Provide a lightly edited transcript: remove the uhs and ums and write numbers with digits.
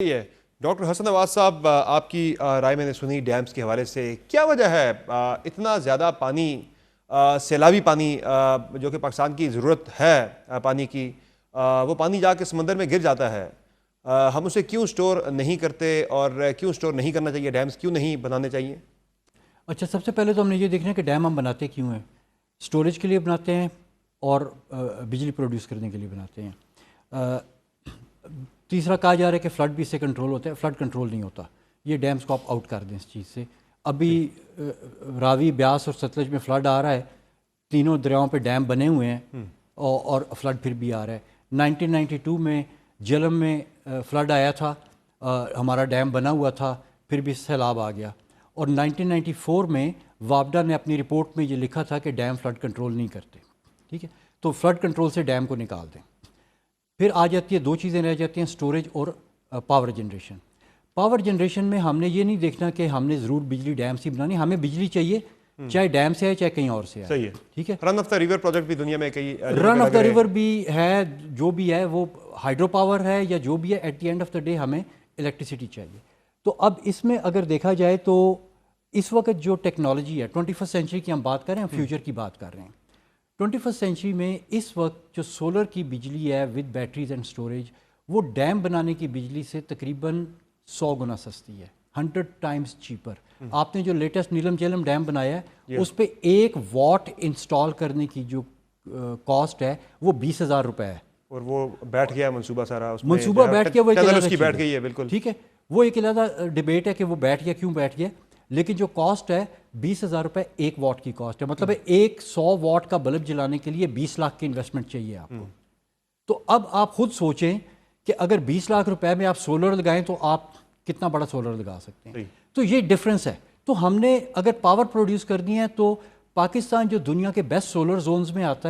ہے ڈاکٹر حسن نواز صاحب، آپ کی رائے میں نے سنی ڈیمز کے حوالے سے. کیا وجہ ہے اتنا زیادہ پانی، سیلابی پانی جو کہ پاکستان کی ضرورت ہے پانی کی، وہ پانی جا کے سمندر میں گر جاتا ہے؟ ہم اسے کیوں سٹور نہیں کرتے اور کیوں سٹور نہیں کرنا چاہیے؟ ڈیمز کیوں نہیں بنانے چاہیے؟ اچھا، سب سے پہلے تو ہم نے یہ دیکھنا ہے کہ ڈیم ہم بناتے کیوں ہیں. سٹوریج کے لیے بناتے ہیں اور بجلی پروڈیوس کرنے کے لیے بناتے ہیں. تیسرا کہا جا رہا ہے کہ فلڈ بھی اس سے کنٹرول ہوتا ہے. فلڈ کنٹرول نہیں ہوتا. یہ ڈیمز کو آپ آؤٹ کر دیں اس چیز سے. ابھی راوی، بیاس اور ستلج میں فلڈ آ رہا ہے. تینوں دریاؤں پہ ڈیم بنے ہوئے ہیں اور فلڈ پھر بھی آ رہا ہے. 1992 میں جہلم میں فلڈ آیا تھا، ہمارا ڈیم بنا ہوا تھا، پھر بھی سیلاب آ گیا. اور 1994 میں وابڈا نے اپنی رپورٹ میں یہ لکھا تھا کہ ڈیم فلڈ کنٹرول نہیں کرتے. ٹھیک ہے، تو فلڈ کنٹرول سے ڈیم کو نکال دیں. پھر آ جاتی ہے، دو چیزیں رہ جاتی ہیں، سٹوریج اور پاور جنریشن. پاور جنریشن میں ہم نے یہ نہیں دیکھنا کہ ہم نے ضرور بجلی ڈیم سے بنانی. ہمیں بجلی چاہیے، چاہے ڈیم سے ہے چاہے کہیں اور سے ہے. صحیح ہے. ٹھیک ہے، رن آف دا ریور پروجیکٹ بھی دنیا میں کئی رن آف دا ریور بھی ہے، جو بھی ہے وہ ہائیڈرو پاور ہے یا جو بھی ہے، at the end of the day ہمیں الیکٹریسٹی چاہیے. تو اب اس میں اگر دیکھا جائے تو اس وقت جو ٹیکنالوجی ہے 21 سینچری کی ہم بات کر رہے ہیں، فیوچر کی بات کر رہے ہیں. 21 سینچری میں اس وقت جو سولر کی بجلی ہے ود بیٹریز اینڈ سٹوریج، وہ ڈیم بنانے کی بجلی سے تقریباً 100 گنا سستی ہے، 100 ٹائمز چیپر. آپ نے جو لیٹسٹ نیلم جہلم ڈیم بنایا ہے، اس پہ 1 واٹ انسٹال کرنے کی جو کاسٹ ہے وہ 20,000 روپے ہے. اور وہ بیٹھ گیا منصوبہ سارا، اس میں منصوبہ بیٹھ گیا، وہ ایک اس کی بیٹھ گئی ہے. بالکل ٹھیک ہے، وہ ایک علیحدہ ڈبیٹ ہے کہ وہ بیٹھ گیا، کیوں بیٹھ گیا. لیکن جو کاسٹ ہے 20,000 روپے 1 واٹ کی کاسٹ ہے. مطلب 100 واٹ کا بلب جلانے کے لیے 20 لاکھ کی انویسٹمنٹ چاہیے آپ کو. تو اب آپ خود سوچیں کہ اگر 20 لاکھ روپے میں آپ سولر لگائیں تو آپ کتنا بڑا سولر لگا سکتے ہیں. تو یہ ڈفرینس ہے. تو ہم نے اگر پاور پروڈیوس کرنی ہے تو پاکستان جو دنیا کے بیسٹ سولر زونز میں آتا ہے